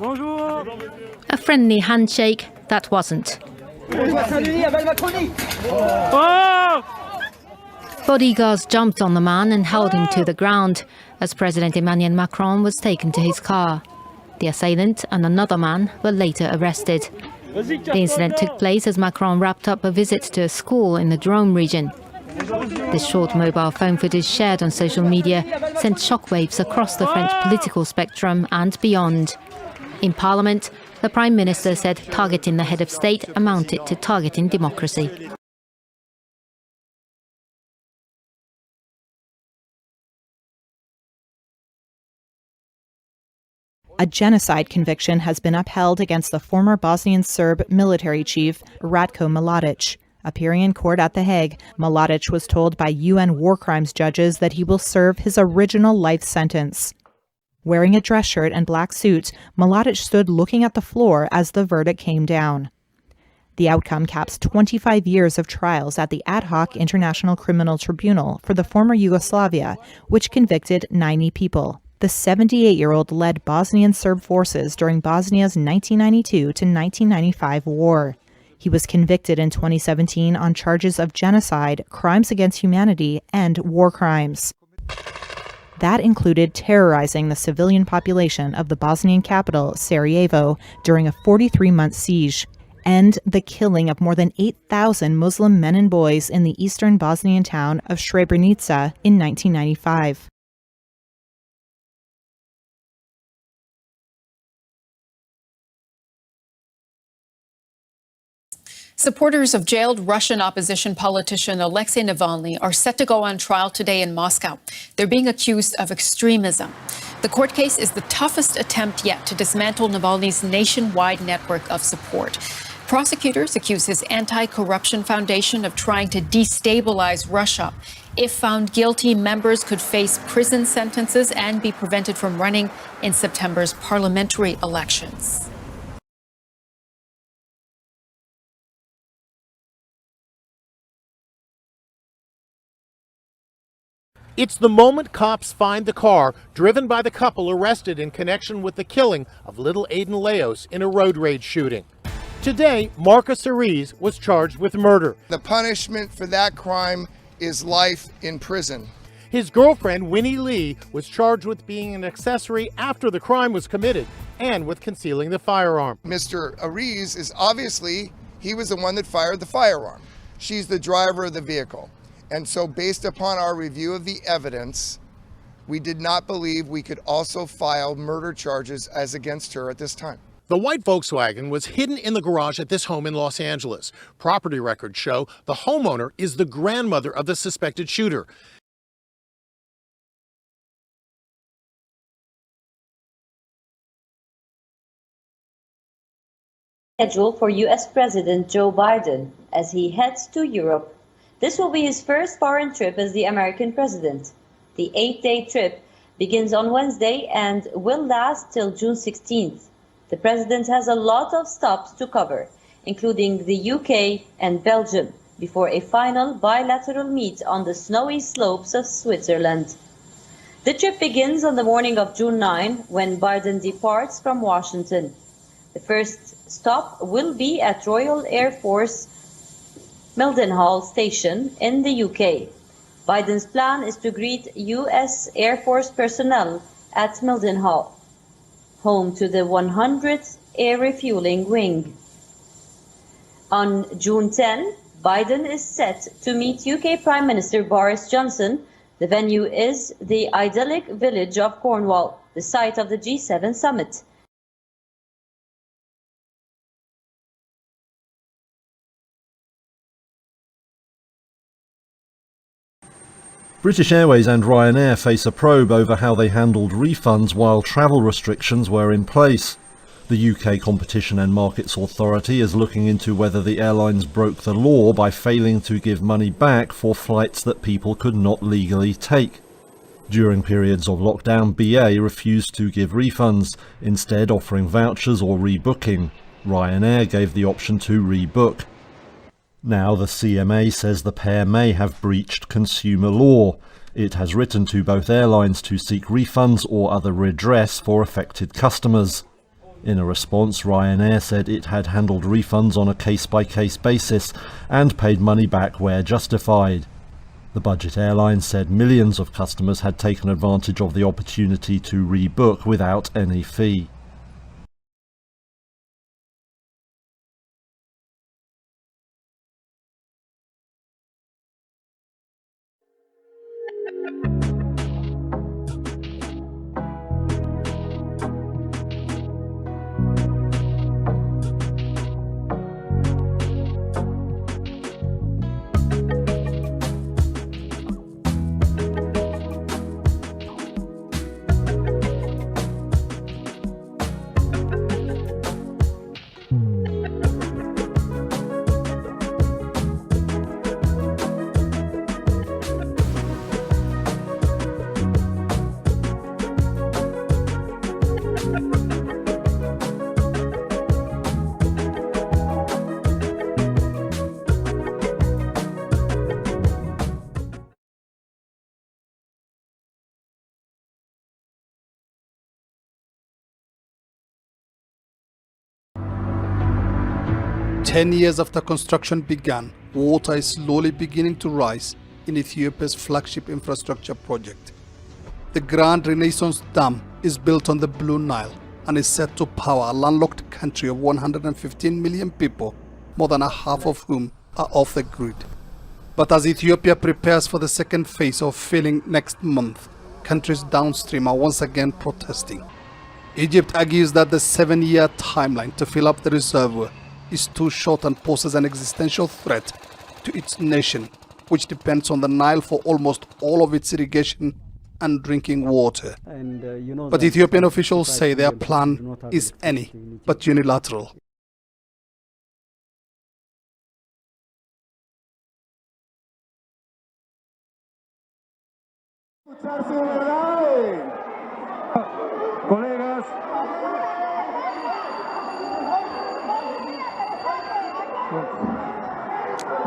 A friendly handshake that wasn't. Bodyguards jumped on the man and held him to the ground as President Emmanuel Macron was taken to his car. The assailant and another man were later arrested. The incident took place as Macron wrapped up a visit to a school in the Drôme region. This short mobile phone footage shared on social media sent shockwaves across the French political spectrum and beyond. In Parliament, the Prime Minister said targeting the head of state amounted to targeting democracy. A genocide conviction has been upheld against the former Bosnian Serb military chief Ratko Mladic. Appearing in court at The Hague, Mladic was told by UN war crimes judges that he will serve his original life sentence. Wearing a dress shirt and black suit, Mladic stood looking at the floor as the verdict came down. The outcome caps 25 years of trials at the ad hoc International Criminal Tribunal for the former Yugoslavia, which convicted 90 people. The 78-year-old led Bosnian Serb forces during Bosnia's 1992 to 1995 war. He was convicted in 2017 on charges of genocide, crimes against humanity, and war crimes. That included terrorizing the civilian population of the Bosnian capital, Sarajevo, during a 43-month siege, and the killing of more than 8,000 Muslim men and boys in the eastern Bosnian town of Srebrenica in 1995. Supporters of jailed Russian opposition politician Alexei Navalny are set to go on trial today in Moscow. They're being accused of extremism. The court case is the toughest attempt yet to dismantle Navalny's nationwide network of support. Prosecutors accuse his anti-corruption foundation of trying to destabilize Russia. If found guilty, members could face prison sentences and be prevented from running in September's parliamentary elections. It's the moment cops find the car driven by the couple arrested in connection with the killing of little Aiden Leos in a road rage shooting. Today, Marcus Ariz was charged with murder. The punishment for that crime is life in prison. His girlfriend, Winnie Lee, was charged with being an accessory after the crime was committed and with concealing the firearm. Mr. Ariz is obviously, he was the one that fired the firearm. She's the driver of the vehicle. And so based upon our review of the evidence, we did not believe we could also file murder charges as against her at this time. The white Volkswagen was hidden in the garage at this home in Los Angeles. Property records show the homeowner is the grandmother of the suspected shooter. Scheduled for U.S. President Joe Biden as he heads to Europe. This will be his first foreign trip as the American president. The 8-day trip begins on Wednesday and will last till June 16th. The president has a lot of stops to cover, including the UK and Belgium, before a final bilateral meet on the snowy slopes of Switzerland. The trip begins on the morning of June 9, when Biden departs from Washington. The first stop will be at Royal Air Force Mildenhall Station in the UK. Biden's plan is to greet U.S. Air Force personnel at Mildenhall, home to the 100th Air Refueling Wing. On June 10, Biden is set to meet UK Prime Minister Boris Johnson. The venue is the idyllic village of Cornwall, the site of the G7 summit. British Airways and Ryanair face a probe over how they handled refunds while travel restrictions were in place. The UK Competition and Markets Authority is looking into whether the airlines broke the law by failing to give money back for flights that people could not legally take. During periods of lockdown, BA refused to give refunds, instead offering vouchers or rebooking. Ryanair gave the option to rebook. Now the CMA says the pair may have breached consumer law. It has written to both airlines to seek refunds or other redress for affected customers. In a response, Ryanair said it had handled refunds on a case-by-case basis and paid money back where justified. The budget airline said millions of customers had taken advantage of the opportunity to rebook without any fee. Ten years after construction began, water is slowly beginning to rise in Ethiopia's flagship infrastructure project. The Grand Renaissance Dam is built on the Blue Nile and is set to power a landlocked country of 115 million people, more than a half of whom are off the grid. But as Ethiopia prepares for the second phase of filling next month, countries downstream are once again protesting. Egypt argues that the 7-year timeline to fill up the reservoir is too short and poses an existential threat to its nation, which depends on the Nile for almost all of its irrigation and drinking water. But Ethiopian officials say their plan is any but unilateral. Colegas,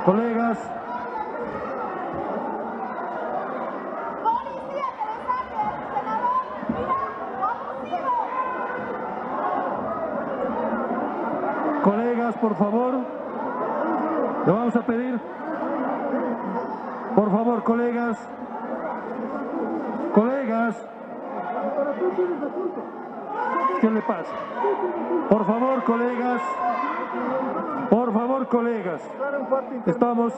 colegas, colegas, por favor, le vamos a pedir, por favor, colegas, colegas, ¿qué le pasa? Por favor, colegas, estamos